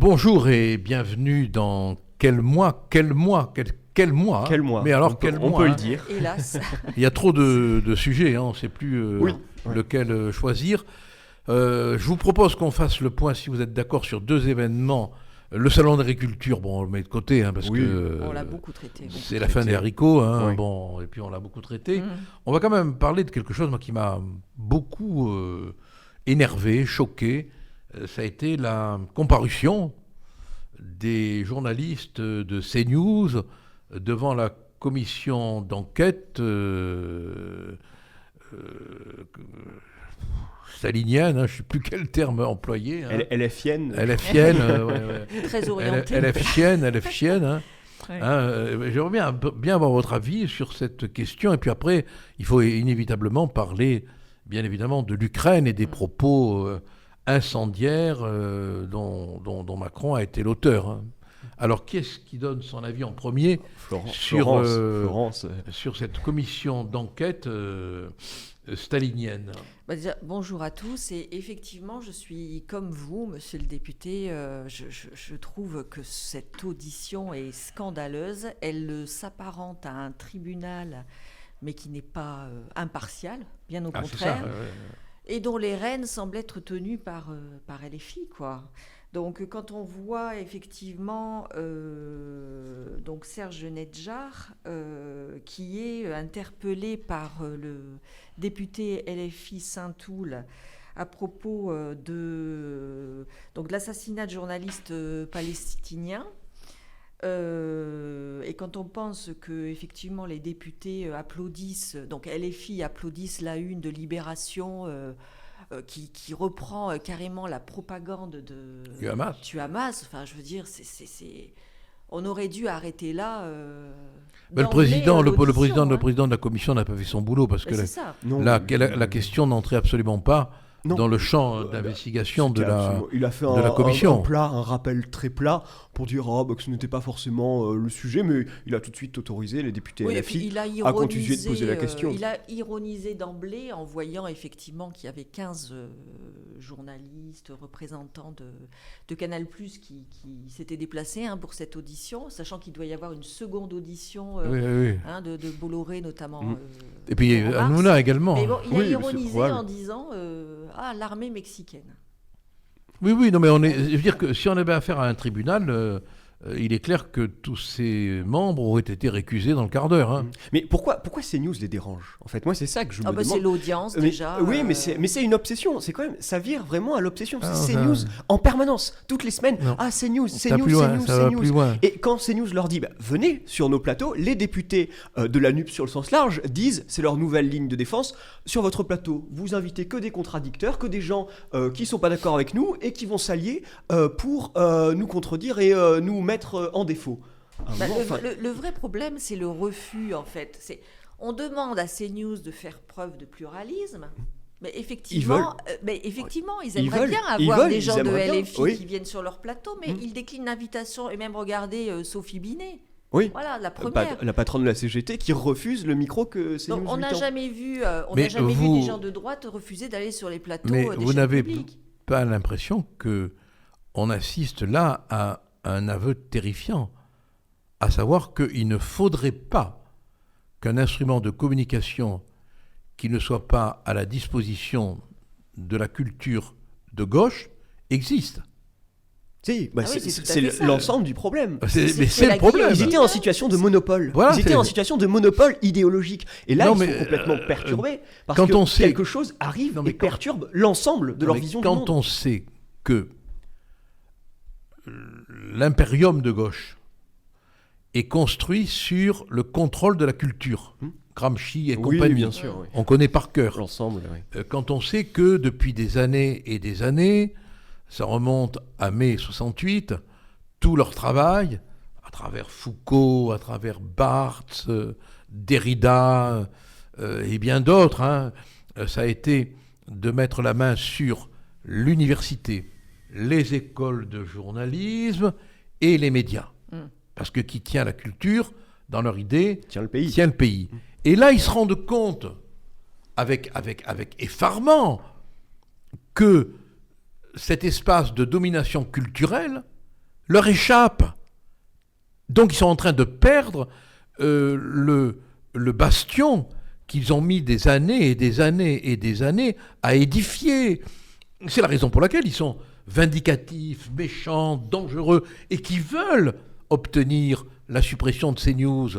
Bonjour et bienvenue dans quel mois, hein. Quel mois. Mais alors on peut le dire. Hélas. Il y a trop de sujets, hein, on ne sait plus Oui. lequel choisir. Je vous propose qu'on fasse le point, si vous êtes d'accord, sur deux événements. Le salon d'agriculture, bon, on le met de côté, hein, parce que On l'a beaucoup traité. c'est la fin des haricots, hein, Oui. bon, et puis on l'a beaucoup traité. Mmh. On va quand même parler de quelque chose moi, qui m'a beaucoup énervé, choqué. Ça a été la comparution des journalistes de CNews devant la commission d'enquête stalinienne, hein, je ne sais plus quel terme employé. Hein. LFienne. LFienne, ouais. Très orienté. LFienne, hein. Ouais. J'aimerais bien avoir votre avis sur cette question. Et puis après, il faut inévitablement parler, bien évidemment, de l'Ukraine et des propos incendiaires dont Macron a été l'auteur. Hein. Alors, qui est-ce qui donne son avis en premier Florence. sur cette commission d'enquête stalinienne? Déjà, bonjour à tous. Et effectivement, je suis comme vous, monsieur le député. Je trouve que cette audition est scandaleuse. Elle s'apparente à un tribunal, mais qui n'est pas impartial, bien au contraire. C'est ça, et dont les rênes semblent être tenues par LFI, quoi. Donc, quand on voit effectivement donc Serge Nedjar, qui est interpellé par le député LFI Saint-Toul à propos de l'assassinat de journalistes palestiniens, et quand on pense que effectivement les députés applaudissent, donc LFI applaudissent la une de Libération, qui reprend carrément la propagande du Hamas. Enfin, je veux dire, on aurait dû arrêter là. Mais le président de la commission n'a pas fait son boulot parce que la question n'entrait absolument pas dans le champ d'investigation de la commission. Un rappel très plat pour dire que ce n'était pas forcément le sujet, mais il a tout de suite autorisé les députés LFI à continuer de poser la question. Il a ironisé d'emblée en voyant effectivement qu'il y avait 15 journalistes, représentants de Canal+, qui s'étaient déplacés pour cette audition, sachant qu'il doit y avoir une seconde audition de Bolloré notamment. Et puis Hanouna également. Mais bon, il a ironisé en disant l'armée mexicaine. Oui, non, mais je veux dire que si on avait affaire à un tribunal, il est clair que tous ses membres auraient été récusés dans le quart d'heure. Hein. Mais pourquoi CNews les dérange ? En fait, moi, c'est ça que je me demande. C'est l'audience, déjà. Oui, mais c'est une obsession. C'est quand même, ça vire vraiment à l'obsession. C'est CNews en permanence, toutes les semaines. Non. CNews. Et quand CNews leur dit, venez sur nos plateaux, les députés de la NUP sur le sens large disent, c'est leur nouvelle ligne de défense, sur votre plateau, vous invitez que des contradicteurs, que des gens qui sont pas d'accord avec nous et qui vont s'allier pour nous contredire et nous mettre en défaut. Le vrai problème, c'est le refus, en fait. On demande à CNews de faire preuve de pluralisme, mais effectivement, ils aimeraient bien avoir des gens de LFI qui viennent sur leur plateau, mais ils déclinent l'invitation. Et même regardez Sophie Binet. Oui, voilà, la première. La patronne de la CGT qui refuse le micro que CNews lui tend. On n'a jamais vu des gens de droite refuser d'aller sur les plateaux des chaînes publiques. Mais vous n'avez pas l'impression qu'on assiste là à un aveu terrifiant, à savoir qu'il ne faudrait pas qu'un instrument de communication qui ne soit pas à la disposition de la culture de gauche existe. Si, c'est l'ensemble du problème. C'est le problème. Ils étaient en situation de monopole. Voilà, ils étaient en situation de monopole idéologique. Et là, ils sont complètement perturbés parce que quelque chose arrive et perturbe l'ensemble de leur vision du monde. Quand on sait que l'impérium de gauche est construit sur le contrôle de la culture, Gramsci et compagnie, bien sûr, on connaît par cœur. L'ensemble, quand on sait que depuis des années et des années, ça remonte à mai 68, tout leur travail, à travers Foucault, à travers Barthes, Derrida et bien d'autres, ça a été de mettre la main sur l'université, les écoles de journalisme et les médias. Parce que qui tient la culture, dans leur idée, tient le pays. Et là, ils se rendent compte, avec effarement, que cet espace de domination culturelle leur échappe. Donc ils sont en train de perdre le bastion qu'ils ont mis des années et des années et des années à édifier. C'est la raison pour laquelle ils sont vindicatifs, méchants, dangereux et qui veulent obtenir la suppression de CNews.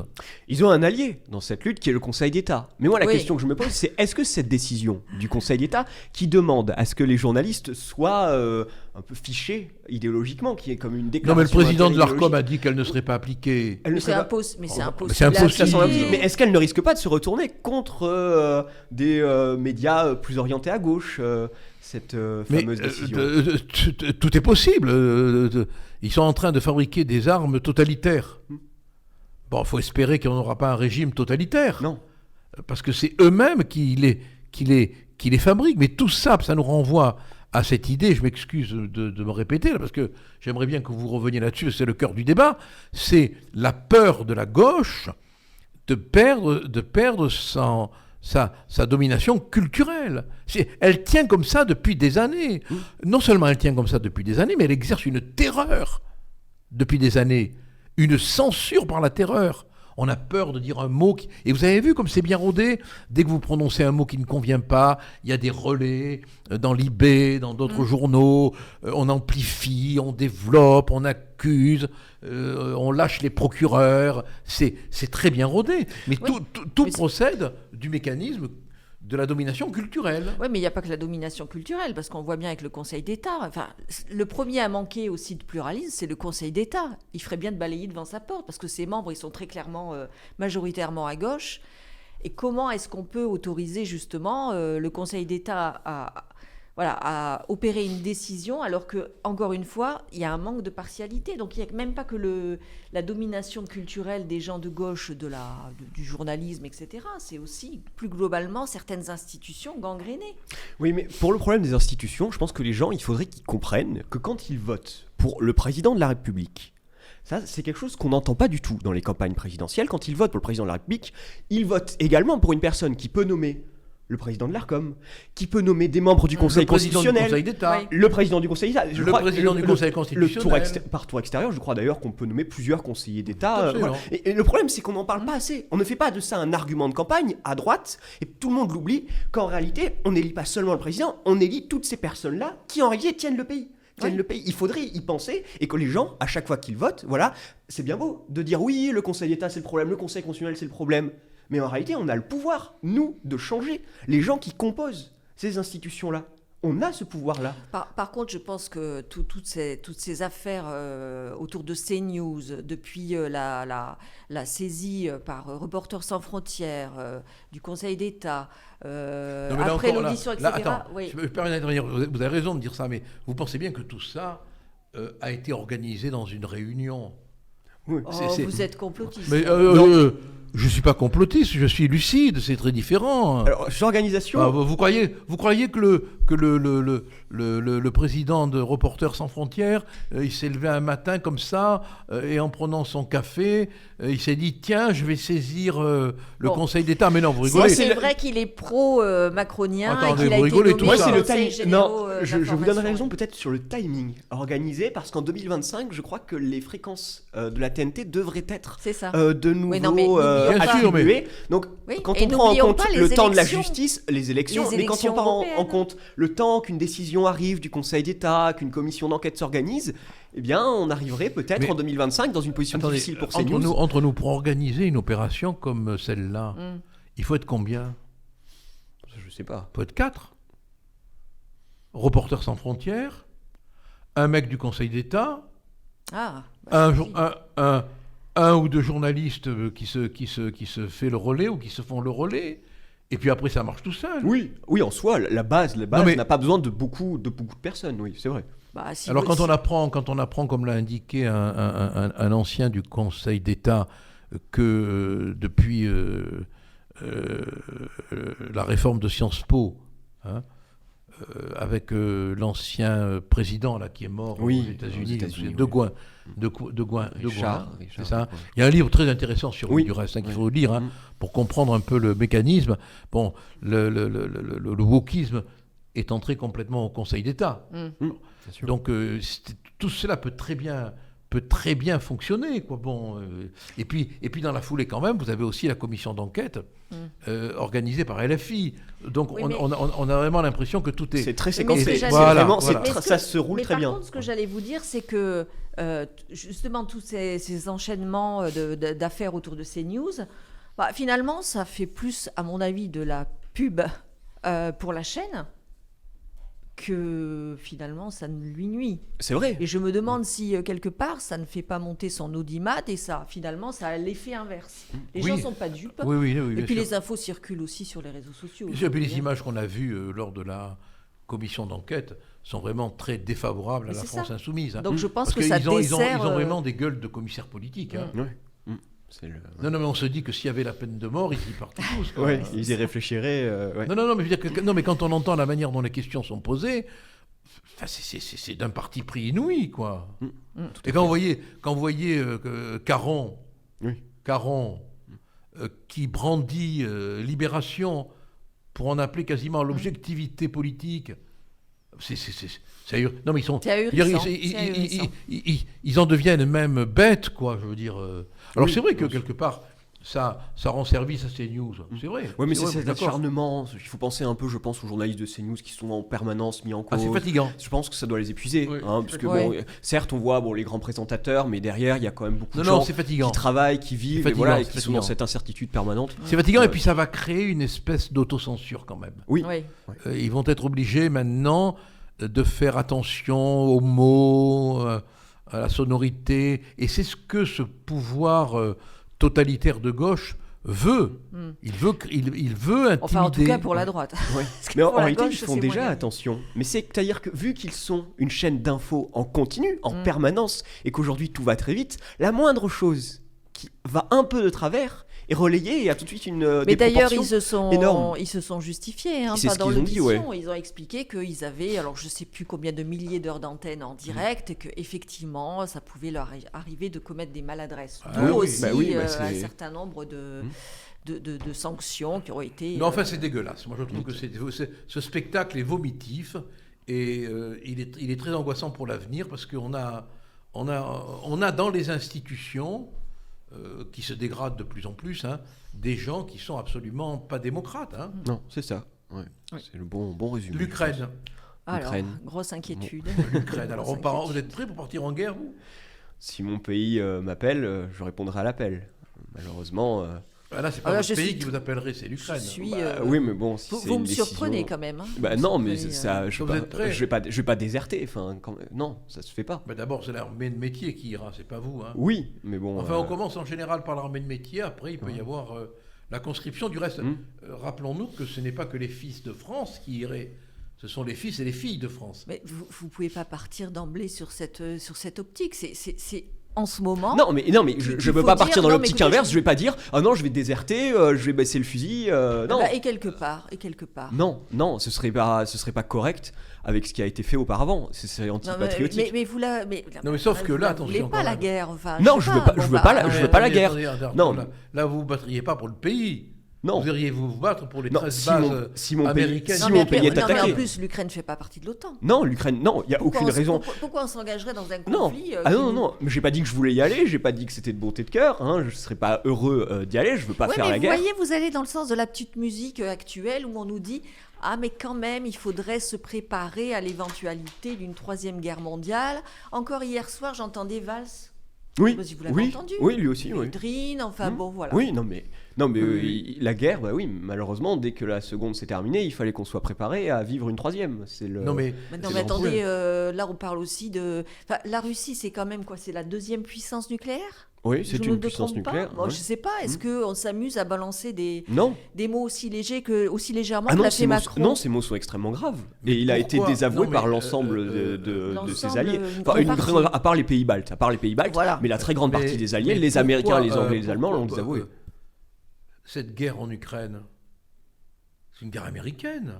Ils ont un allié dans cette lutte qui est le Conseil d'État. Mais moi, la question que je me pose, c'est est-ce que cette décision du Conseil d'État qui demande à ce que les journalistes soient un peu fichés idéologiquement, qui est comme une déclaration... Non, mais le président de l'ARCOM a dit qu'elle ne serait pas appliquée. C'est impossible. C'est impossible. Mais est-ce qu'elle ne risque pas de se retourner contre des médias plus orientés à gauche cette fameuse décision? Tout est possible. Ils sont en train de fabriquer des armes totalitaires. Bon, il faut espérer qu'il n'y aura pas un régime totalitaire. Non. Parce que c'est eux-mêmes qui les fabriquent. Mais tout ça, ça nous renvoie à cette idée, je m'excuse de me répéter, là, parce que j'aimerais bien que vous reveniez là-dessus, c'est le cœur du débat, c'est la peur de la gauche de perdre sa domination culturelle. Elle tient comme ça depuis des années. Non seulement elle tient comme ça depuis des années, mais elle exerce une terreur depuis des années. Une censure par la terreur. On a peur de dire un mot Et vous avez vu comme c'est bien rodé. Dès que vous prononcez un mot qui ne convient pas, il y a des relais dans l'IB, dans d'autres journaux. On amplifie, on développe, on accuse, on lâche les procureurs. C'est très bien rodé. Mais tout procède du mécanisme de la domination culturelle. Oui, mais il n'y a pas que la domination culturelle, parce qu'on voit bien avec le Conseil d'État. Enfin, le premier à manquer aussi de pluralisme, c'est le Conseil d'État. Il ferait bien de balayer devant sa porte, parce que ses membres, ils sont très clairement, majoritairement à gauche. Et comment est-ce qu'on peut autoriser justement le Conseil d'État à opérer une décision, alors que, encore une fois, il y a un manque de partialité. Donc, il n'y a même pas que la domination culturelle des gens de gauche, du journalisme, etc. C'est aussi, plus globalement, certaines institutions gangrénées. Oui, mais pour le problème des institutions, je pense que les gens, il faudrait qu'ils comprennent que quand ils votent pour le président de la République, ça, c'est quelque chose qu'on n'entend pas du tout dans les campagnes présidentielles. Quand ils votent pour le président de la République, ils votent également pour une personne qui peut nommer le président de l'ARCOM, qui peut nommer des membres du Conseil constitutionnel, le président du Conseil d'État, le président du Conseil constitutionnel, par tour extérieur, je crois d'ailleurs qu'on peut nommer plusieurs conseillers d'État. Voilà. Et le problème, c'est qu'on n'en parle pas assez. On ne fait pas de ça un argument de campagne à droite, et tout le monde l'oublie, qu'en réalité, on n'élit pas seulement le président, on élit toutes ces personnes-là qui en réalité tiennent le pays. Il faudrait y penser, et que les gens, à chaque fois qu'ils votent, voilà, c'est bien beau de dire oui, le Conseil d'État c'est le problème, le Conseil constitutionnel c'est le problème. Mais en réalité, on a le pouvoir, nous, de changer les gens qui composent ces institutions-là. On a ce pouvoir-là. Par contre, je pense que toutes ces affaires autour de CNews, depuis la saisie par Reporters sans frontières, du Conseil d'État, après l'audition, etc. Je me permets d'intervenir. Vous avez raison de dire ça, mais vous pensez bien que tout ça a été organisé dans une réunion. Oui. Vous êtes complotiste. Mais je ne suis pas complotiste, je suis lucide, c'est très différent. Alors, l'organisation... Vous croyez que le président de Reporters sans frontières, il s'est levé un matin comme ça, et en prenant son café, il s'est dit, tiens, je vais saisir le Conseil d'État. Mais non, vous rigolez. C'est vrai qu'il est pro-macronien. Attendez, et qu'il vous rigolez, tout ça. C'est le timing. Non, je vous donnerai raison peut-être sur le timing organisé, parce qu'en 2025, je crois que les fréquences de la TNT devraient être de nouveau... Bien sûr, mais... Donc, quand on prend en compte le temps de la justice, les élections, mais quand on prend en compte le temps qu'une décision arrive du Conseil d'État, qu'une commission d'enquête s'organise, eh bien, on arriverait peut-être en 2025 dans une position difficile pour CNews. Entre nous, pour organiser une opération comme celle-là, il faut être combien ? Je sais pas. Il faut être 4. Reporters sans frontières, un mec du Conseil d'État, un ou deux journalistes qui se fait le relais ou qui se font le relais, et puis après ça marche tout seul. Oui, en soi, la base n'a pas besoin de beaucoup de personnes, oui, c'est vrai. Alors quand on apprend, comme l'a indiqué un ancien du Conseil d'État, que depuis la réforme de Sciences Po, avec l'ancien président là, qui est mort aux États-Unis, De Gouin, c'est ça. Il y a un livre très intéressant sur lui, du reste, qu'il faut lire pour comprendre un peu le mécanisme. Bon, le wokisme est entré complètement au Conseil d'État. Donc tout cela peut très bien peut très bien fonctionner, quoi. Bon, et puis dans la foulée quand même, vous avez aussi la commission d'enquête organisée par LFI. Donc on a vraiment l'impression que tout est... C'est très séquencé. Ça se roule très bien. Par contre, ce que j'allais vous dire, c'est que justement tous ces enchaînements d'affaires autour de CNews, finalement, ça fait plus, à mon avis, de la pub pour la chaîne que finalement ça ne lui nuit. C'est vrai. Et je me demande si quelque part ça ne fait pas monter son audimat et ça finalement ça a l'effet inverse. Les gens sont pas dupes. Oui, et puis les infos circulent aussi sur les réseaux sociaux. Et puis les images qu'on a vues lors de la commission d'enquête sont vraiment très défavorables à la France insoumise. Donc je pense parce que ça ils ont dessert... vraiment des gueules de commissaires politiques. Non, mais on se dit que s'il y avait la peine de mort, ils y partent tous. Oui, ils y réfléchiraient. Non, mais je veux dire mais quand on entend la manière dont les questions sont posées, c'est d'un parti pris inouï, quoi. Et quand vous voyez Caron, qui brandit Libération pour en appeler quasiment à l'objectivité politique, non, mais ils sont. Ils en deviennent même bêtes, quoi. Je veux dire. Alors c'est vrai que quelque part, ça rend service à CNews. C'est vrai. Oui, mais c'est cet acharnement. Il faut penser un peu, je pense, aux journalistes de CNews qui sont en permanence mis en cause. C'est fatigant. Je pense que ça doit les épuiser. Parce que certes, on voit les grands présentateurs, mais derrière, il y a quand même beaucoup de gens qui travaillent, qui vivent, et qui sont dans cette incertitude permanente. C'est fatigant, et puis ça va créer une espèce d'autocensure quand même. Oui. Ils vont être obligés maintenant de faire attention aux mots, à la sonorité, et c'est ce que ce pouvoir totalitaire de gauche veut. Il veut intimider. Enfin, en tout cas pour la droite. Mais en réalité, ils font déjà attention. Mais c'est-à-dire que vu qu'ils sont une chaîne d'infos en continu, en permanence, et qu'aujourd'hui tout va très vite, la moindre chose qui va un peu de travers est relayée et a tout de suite mais d'ailleurs, ils se sont justifiés. Dans l'audition, ils ont expliqué qu'ils avaient, alors je ne sais plus combien de milliers d'heures d'antenne en direct, et qu'effectivement, ça pouvait leur arriver de commettre des maladresses. Un certain nombre de sanctions qui ont été... Non, enfin, c'est dégueulasse. Moi, je trouve que ce spectacle est vomitif, et il est très angoissant pour l'avenir, parce qu'on a dans les institutions... qui se dégradent de plus en plus, des gens qui sont absolument pas démocrates. Non, c'est ça. C'est le bon résumé. L'Ukraine. Alors, grosse inquiétude. L'Ukraine. Alors, vous êtes prêts pour partir en guerre, vous ? Si mon pays m'appelle, je répondrai à l'appel. Malheureusement... Là, c'est pas votre pays qui vous appellerait, c'est l'Ukraine. Oui, mais bon, si vous me surprenez quand même. Non, mais ça, je vais pas déserter. Enfin, non, ça se fait pas. D'abord, c'est l'armée de métier qui ira, c'est pas vous. Oui, mais bon. Enfin, on commence en général par l'armée de métier. Après, il peut y avoir la conscription. Du reste, rappelons-nous que ce n'est pas que les fils de France qui iraient. Ce sont les fils et les filles de France. Mais vous pouvez pas partir d'emblée sur cette optique. C'est en ce moment. Non, mais je veux pas partir dans l'optique inverse. Je vais pas dire non, je vais déserter, je vais baisser le fusil. Non. Et quelque part. Non, ce serait pas correct avec ce qui a été fait auparavant. C'est anti-patriotique. Mais sauf que là, attention. Vous voulez pas la guerre, enfin. Non, je veux pas la guerre. Non, là vous vous battriez pas pour le pays. Non. Vous iriez vous battre pour les 13 bases américaines. Si mon pays est attaqué. Mais en plus, l'Ukraine ne fait pas partie de l'OTAN. Non, l'Ukraine, non, il n'y a aucune raison. Pourquoi on s'engagerait dans un conflit Non, mais j'ai pas dit que je voulais y aller, j'ai pas dit que c'était de bonté de cœur, je serais pas heureux d'y aller, je veux pas faire la guerre. Vous voyez, vous allez dans le sens de la petite musique actuelle où on nous dit mais quand même, il faudrait se préparer à l'éventualité d'une 3e guerre mondiale. Encore hier soir, j'entendais Valls. Oui, vous l'avez entendu. Oui, lui aussi. Drin, enfin bon, voilà. Oui, non mais la guerre, malheureusement, dès que la seconde s'est terminée, il fallait qu'on soit préparé à vivre une 3e. Non mais attendez, là on parle aussi de... Enfin, la Russie, c'est quand même quoi ? C'est la 2e puissance nucléaire ? Oui, c'est une puissance nucléaire. Bon, je sais pas, est-ce qu'on s'amuse à balancer des mots aussi légèrement que l'a fait Macron ? Non, ces mots sont extrêmement graves. Et il a été désavoué par l'ensemble de ses alliés. À part les pays baltes. Voilà. Mais la très grande partie des alliés, les Américains, les Anglais, les Allemands, l'ont désavoué. Cette guerre en Ukraine, c'est une guerre américaine.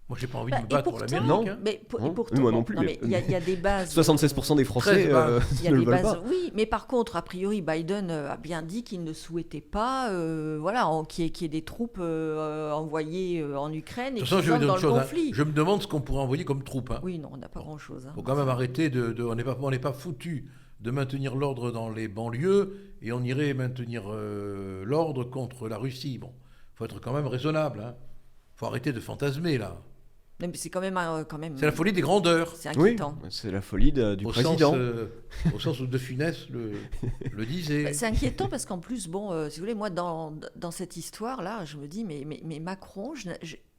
Moi, j'ai pas envie de me battre pour l'Amérique. Non, mais pourtant, moi non plus. Il y a des bases. 76% des Français ne le veulent pas. Oui, mais par contre, a priori, Biden a bien dit qu'il ne souhaitait pas, qu'il y ait des troupes envoyées en Ukraine et qui sont dans le conflit. Je me demande ce qu'on pourrait envoyer comme troupes. Oui, non, on n'a pas grand-chose. Faut quand même arrêter on n'est pas foutu de maintenir l'ordre dans les banlieues et on irait maintenir l'ordre contre la Russie. Bon, il faut être quand même raisonnable. Il faut arrêter de fantasmer, là. Mais c'est quand même... C'est la folie des grandeurs. C'est inquiétant. Oui, c'est la folie du président. Au sens où De Funès le disait. C'est inquiétant parce qu'en plus, si vous voulez, moi, dans cette histoire-là, je me dis, mais Macron,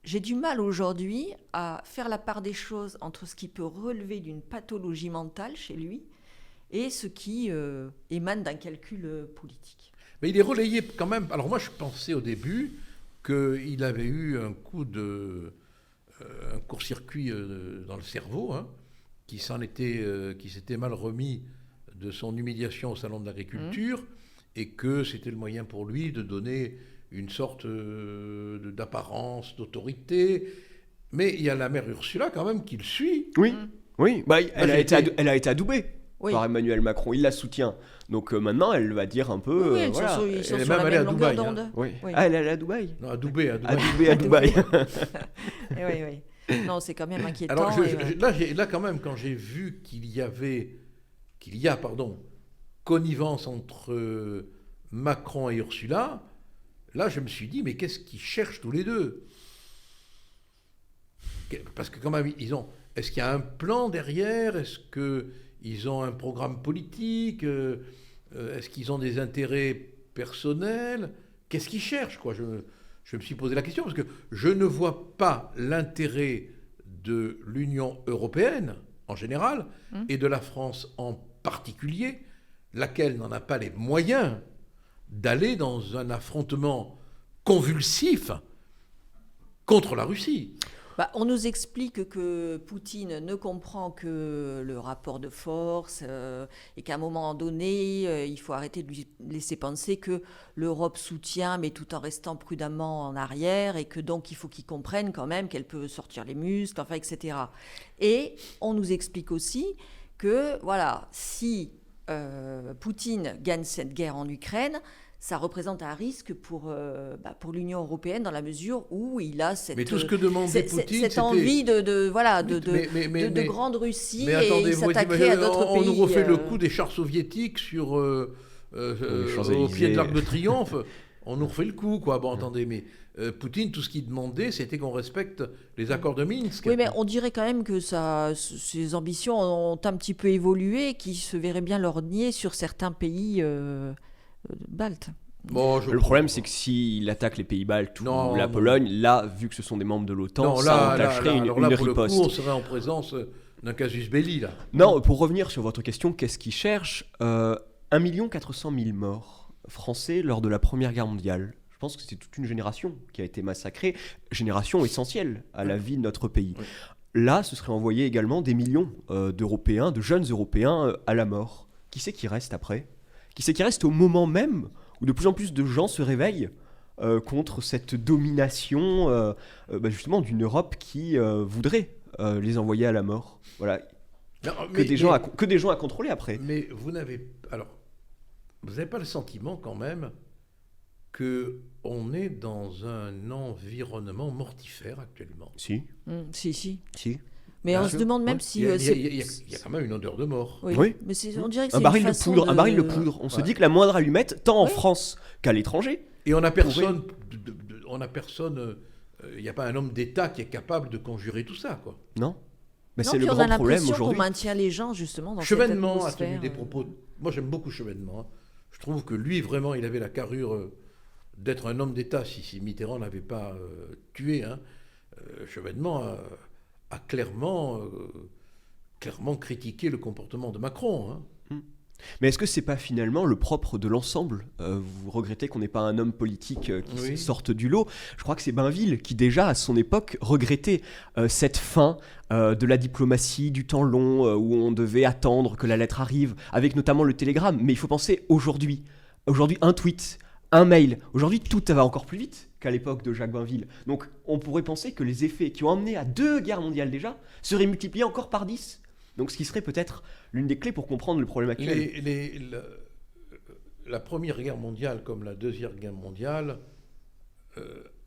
j'ai du mal aujourd'hui à faire la part des choses entre ce qui peut relever d'une pathologie mentale chez lui et ce qui émane d'un calcul politique. Mais il est relayé quand même. Alors moi, je pensais au début qu'il avait eu un court-circuit dans le cerveau, qui s'était mal remis de son humiliation au salon de l'agriculture, et que c'était le moyen pour lui de donner une sorte d'apparence, d'autorité. Mais il y a la mère Ursula quand même qui le suit. Oui. Elle a été adoubée par Emmanuel Macron, il la soutient. Donc maintenant, elle va dire un peu... ils sont sur la même longueur d'onde. Ah, elle est allée à Dubaï. Non, à Dubaï. À Dubaï. Oui. Non, c'est quand même inquiétant. Alors, là, quand même, quand j'ai vu qu'il y a connivence entre Macron et Ursula, là, je me suis dit, mais qu'est-ce qu'ils cherchent tous les deux ? Parce que quand même, est-ce qu'il y a un plan derrière ? Est-ce qu'ils ont un programme politique ? Est-ce qu'ils ont des intérêts personnels ? Qu'est-ce qu'ils cherchent, quoi ? Je me suis posé la question parce que je ne vois pas l'intérêt de l'Union européenne en général et de la France en particulier, laquelle n'en a pas les moyens d'aller dans un affrontement convulsif contre la Russie. On nous explique que Poutine ne comprend que le rapport de force et qu'à un moment donné, il faut arrêter de lui laisser penser que l'Europe soutient, mais tout en restant prudemment en arrière, et que donc il faut qu'il comprenne quand même qu'elle peut sortir les muscles, etc. Et on nous explique aussi que, si Poutine gagne cette guerre en Ukraine, ça représente un risque pour l'Union européenne dans la mesure où il a cette envie de grande Russie, mais attendez, et il s'attaquerait à d'autres pays. On nous refait le coup des chars soviétiques au pied de l'Arc de Triomphe. On nous refait le coup, quoi. Bon, attendez, mais Poutine, tout ce qu'il demandait, c'était qu'on respecte les accords de Minsk. Oui, mais on dirait quand même que ses ambitions ont un petit peu évolué, qu'il se verrait bien leur nier sur certains pays baltes. Le problème, c'est que s'il attaque les pays baltes ou la Pologne, là, vu que ce sont des membres de l'OTAN, ça entacherait une riposte. Pour le coup, on serait en présence d'un casus belli, là. Non, pour revenir sur votre question, qu'est-ce qu'ils cherchent ? 1 400 000 morts français lors de la Première Guerre mondiale. Je pense que c'est toute une génération qui a été massacrée, génération essentielle à la vie de notre pays. Oui. Là, ce serait envoyer également des millions d'Européens, de jeunes Européens à la mort. Qui c'est qui reste après ? Qui c'est qui reste au moment même où de plus en plus de gens se réveillent contre cette domination justement d'une Europe qui voudrait les envoyer à la mort. Voilà. Non, que des gens à contrôler après. Mais vous n'avez pas le sentiment quand même qu'on est dans un environnement mortifère actuellement ? Si. Si. Mais on se demande même si... Il y a quand même une odeur de mort. Oui. Mais on dirait que c'est un baril de poudre. On se dit que la moindre allumette, tant en France qu'à l'étranger... Et on n'a personne... Il n'y a pas un homme d'État qui est capable de conjurer tout ça, quoi. Non. Mais c'est le grand problème aujourd'hui. On a l'impression qu'on maintient les gens, justement, dans Chevènement cette atmosphère. a tenu des propos... Moi, j'aime beaucoup Chevènement. Je trouve que lui, vraiment, il avait la carrure d'être un homme d'État si Mitterrand n'avait pas tué. Chevènement... a clairement critiqué le comportement de Macron. Mais est-ce que c'est pas finalement le propre de l'ensemble ? Vous regrettez qu'on n'ait pas un homme politique qui sorte du lot. Je crois que c'est Bainville qui déjà à son époque regrettait cette fin de la diplomatie, du temps long où on devait attendre que la lettre arrive, avec notamment le télégramme. Mais il faut penser aujourd'hui. Aujourd'hui, un tweet, un mail. Aujourd'hui, tout va encore plus vite qu'à l'époque de Jacques Bainville. Donc, on pourrait penser que les effets qui ont amené à 2 guerres mondiales déjà seraient multipliés encore par 10. Donc, ce qui serait peut-être l'une des clés pour comprendre le problème actuel. La Première Guerre mondiale, comme la Deuxième Guerre mondiale,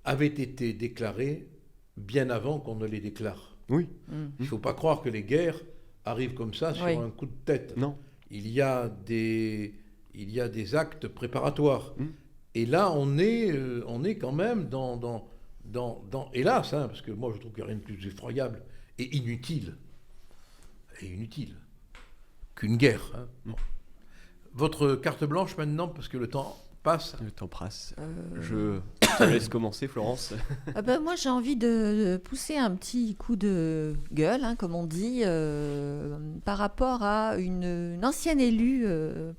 avait été déclarée bien avant qu'on ne les déclare. Oui. Il ne faut pas croire que les guerres arrivent comme ça sur un coup de tête. Non. il y a des actes préparatoires. Et là, on est quand même dans hélas, parce que moi je trouve qu'il n'y a rien de plus effroyable et inutile qu'une guerre. Bon. Votre carte blanche maintenant, parce que le temps passe. Le temps passe. Je te laisse commencer, Florence. Moi, j'ai envie de pousser un petit coup de gueule, comme on dit, par rapport à une ancienne élue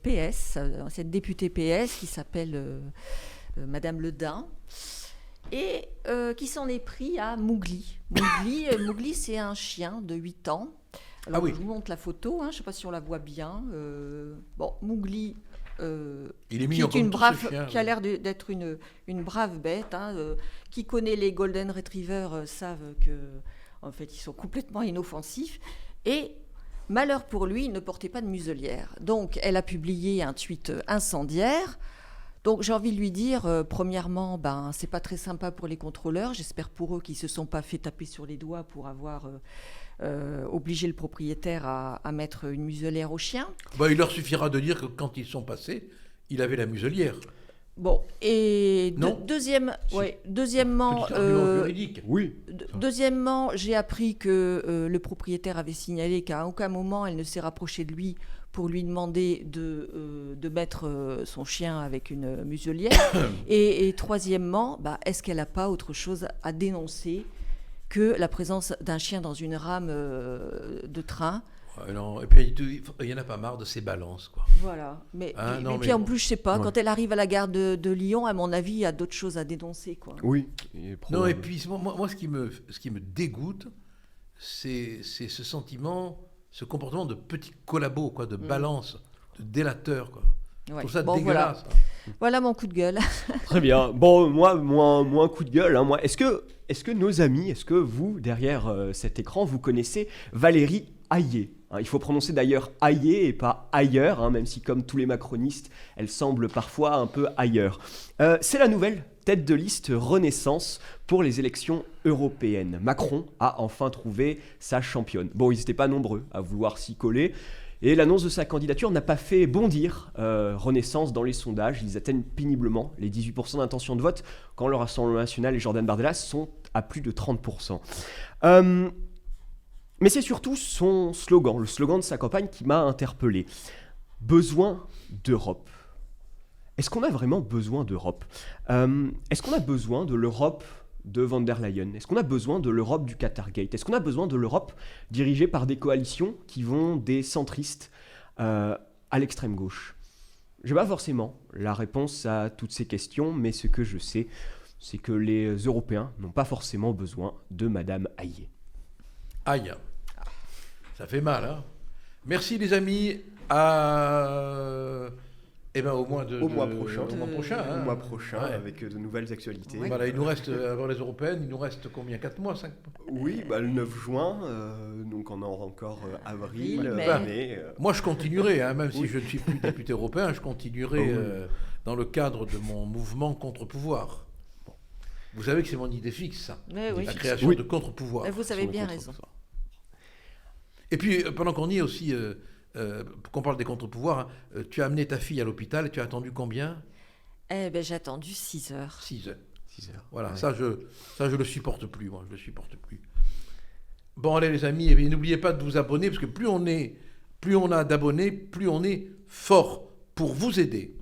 PS, ancienne députée PS, qui s'appelle Madame Le Dain, et qui s'en est pris à Mowgli. Mowgli, c'est un chien de 8 ans. Alors, je vous montre la photo, je ne sais pas si on la voit bien. Mowgli, il est mignon, qui a l'air d'être une brave bête. Qui connaît les Golden Retrievers savent qu'en fait, ils sont complètement inoffensifs. Et malheur pour lui, il ne portait pas de muselière. Donc, elle a publié un tweet incendiaire. Donc, j'ai envie de lui dire, premièrement, c'est pas très sympa pour les contrôleurs. J'espère pour eux qu'ils ne se sont pas fait taper sur les doigts pour avoir obligé le propriétaire à mettre une muselière au chien. Il leur suffira de dire que quand ils sont passés, il avait la muselière. Bon, et deuxièmement, deuxièmement, j'ai appris que le propriétaire avait signalé qu'à aucun moment elle ne s'est rapprochée de lui pour lui demander de mettre son chien avec une muselière. et troisièmement, est-ce qu'elle n'a pas autre chose à dénoncer que la présence d'un chien dans une rame de train? Et puis il y en a pas marre de ces balances, quoi. Voilà. Mais puis en plus, je sais pas, quand elle arrive à la gare de Lyon, à mon avis, il y a d'autres choses à dénoncer, quoi. Oui. Et puis moi, ce qui me dégoûte, c'est ce sentiment, ce comportement de petit collabo, quoi, de balance, de délateur, quoi. Je trouve ça dégueulasse. Voilà mon coup de gueule. Très bien. Bon, moi, coup de gueule. Moi, est-ce que nos amis, est-ce que vous, derrière cet écran, vous connaissez Valérie Ayé? Il faut prononcer d'ailleurs Ayé et pas ailleurs, même si comme tous les macronistes, elle semble parfois un peu ailleurs. C'est la nouvelle tête de liste Renaissance pour les élections européennes. Macron a enfin trouvé sa championne. Bon, ils n'étaient pas nombreux à vouloir s'y coller. Et l'annonce de sa candidature n'a pas fait bondir Renaissance dans les sondages. Ils atteignent péniblement les 18% d'intention de vote quand le Rassemblement national et Jordan Bardella sont à plus de 30%. Mais c'est surtout son slogan, le slogan de sa campagne qui m'a interpellé. Besoin d'Europe. Est-ce qu'on a vraiment besoin d'Europe ? Est-ce qu'on a besoin de l'Europe de von der Leyen ? Est-ce qu'on a besoin de l'Europe du Qatargate ? Est-ce qu'on a besoin de l'Europe dirigée par des coalitions qui vont des centristes à l'extrême gauche ? Je n'ai pas forcément la réponse à toutes ces questions, mais ce que je sais, c'est que les Européens n'ont pas forcément besoin de Madame Ayé. Aïe, ça fait mal, Merci les amis, au mois prochain, avec de nouvelles actualités. Ouais. Voilà, il nous reste, avant les européennes, il nous reste combien ? 4 mois, 5 mois ? Oui, le 9 juin, donc on aura encore avril, mai. Moi, je continuerai, même si je ne suis plus député européen, je continuerai dans le cadre de mon mouvement contre-pouvoir. Bon. Vous savez que c'est mon idée fixe, ça, la création de contre-pouvoir. Vous avez bien raison. Et puis, pendant qu'on y est aussi, qu'on parle des contre-pouvoirs, tu as amené ta fille à l'hôpital et tu as attendu combien ? J'ai attendu 6 heures. 6 heures. Voilà, ouais. Ça, je le supporte plus, moi, je le supporte plus. Bon, allez les amis, et n'oubliez pas de vous abonner, parce que plus on a d'abonnés, plus on est fort pour vous aider.